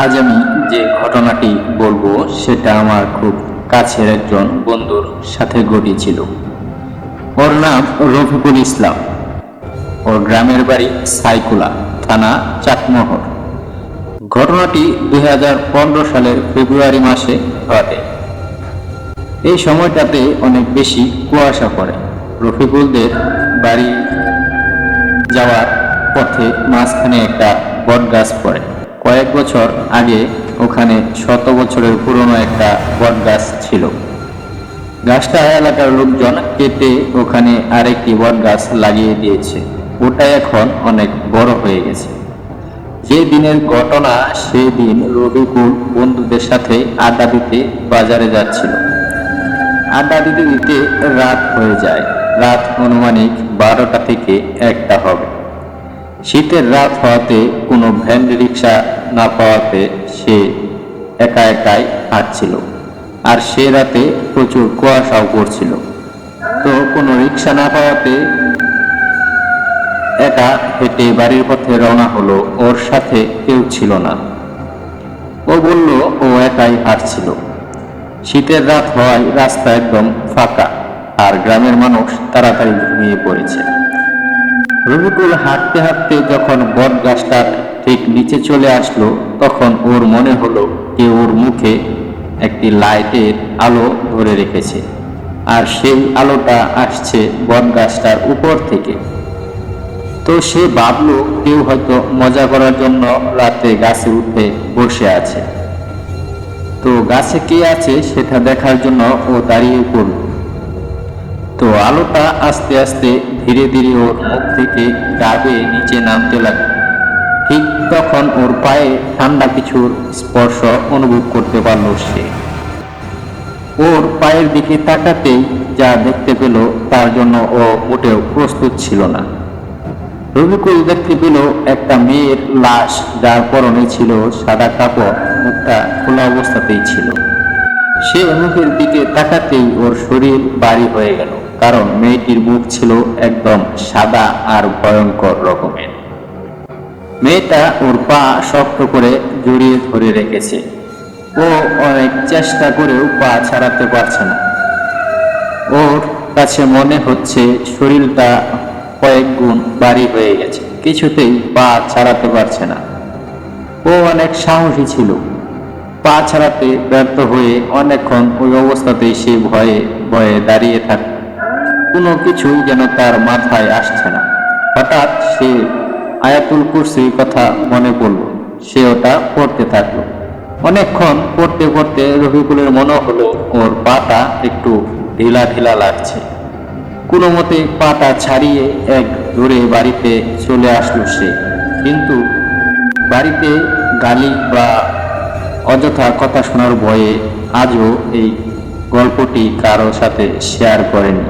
আজ আমি যে ঘটনাটি বলবো সেটা আমার খুব কাছের একজন বন্ধুর সাথে ঘটেছিল। ওর নাম রফিকুল ইসলাম। ওর গ্রামের বাড়ি সাইকুলা, থানা চাটমোহর। ঘটনাটি 2015 সালের ফেব্রুয়ারি মাসে ঘটে। এই সময়টাতে অনেক বেশি কুয়াশা পড়ে। রফিকুলদের বাড়ি যাওয়ার পথে মাঝখানে একটা বটগাছ পড়ে। কয়েক বছর আগে ওখানে 100 বছরের পুরনো একটা বটগাছ ছিল। গাছটা এলাকার লোকজন কেটে ওখানে আরেকটি বটগাছ লাগিয়ে দিয়েছে। ওটা এখন অনেক বড় হয়ে গেছে। যে দিনের ঘটনা, সেই দিন রফিকুল বন্ধুদের সাথে আড্ডা দিতে বাজারে যাচ্ছিল। আড্ডা দিতে দিতে রাত হয়ে যায়। রাত আনুমানিক 12টা থেকে 1টা হবে। শীতের রাত হওয়াতে কোনো ভ্যান রিক্সা না পাওয়াতে সে একা একাই হাঁটছিল। আর সে রাতে প্রচুর কুয়াশাও পড়ছিল। তো কোনো রিক্সা না পাওয়াতে একা হেঁটে বাড়ির পথে রওনা হলো। ওর সাথে কেউ ছিল না। ও বলল ও একাই হাঁটছিল। শীতের রাত হওয়ায় রাস্তা একদম ফাঁকা, আর গ্রামের মানুষ তাড়াতাড়ি ঘুমিয়ে পড়েছে। রফিকুল হাঁটতে হাঁটতে যখন বট গাছটার ঠিক নিচে চলে আসলো, তখন ওর মনে হলো কেউ ওর মুখে একটি লাইটের আলো ধরে রেখেছে, আর সেই আলোটা আসছে বট গাছটার উপর থেকে। তো সে ভাবলো কেউ হয়তো মজা করার জন্য রাতে গাছে উঠে বসে আছে। তো গাছে কে আছে সেটা দেখার জন্য ও দাঁড়িয়ে পড়ল। তো আলোটা আস্তে আস্তে ধীরে ধীরে ওর মুখ থেকে গা বেয়ে নিচে নামতে লাগলো। ঠিক তখন ওর পায়ে ঠান্ডা কিছুর স্পর্শ অনুভব করতে পারল সে। ওর পায়ের দিকে তাকাতেই যা দেখতে পেল তার জন্য ও মোটেও প্রস্তুত ছিল না। রফিকুল দেখতে পেল একটা মেয়ের লাশ, যার পরনে ছিল সাদা কাপড়, মুখটা খোলা অবস্থাতেই ছিল। সে মুখের দিকে তাকাতেই ওর শরীর ভারী হয়ে গেল, কারণ মেয়েটির মুখ ছিল একদম সাদা আর ভয়ঙ্কর রকমের। মেয়েটা ওর পা শক্ত করে জড়িয়ে ধরে রেখেছে। ও অনেক চেষ্টা করেও পা ছাড়াতে পারছে না। ওর কাছে মনে হচ্ছে শরীরটা কয়েক গুণ ভারী হয়ে গেছে, কিছুতেই পা ছাড়াতে পারছে না। ও অনেক সাহসী ছিল। পা ছাড়াতে ব্যর্থ হয়ে অনেকক্ষণ ওই অবস্থাতেই সে ভয়ে ভয়ে দাঁড়িয়ে থাকে। কোনো কিছুই যেন তার মাথায় আসছে না। হঠাৎ সে আয়াতুল কুরসির কথা মনে পড়ল। সে ওটা পড়তে থাকলো। অনেকক্ষণ পড়তে পড়তে রফিকুলের মনে হলো ওর পাটা একটু ঢিলা ঢিলা লাগছে। কোনো মতে পাটা ছাড়িয়ে এক দৌড়ে বাড়িতে চলে আসলো সে। কিন্তু বাড়িতে গালি বা অযথা কথা শোনার ভয়ে আজও এই গল্পটি কারো সাথে শেয়ার করেনি।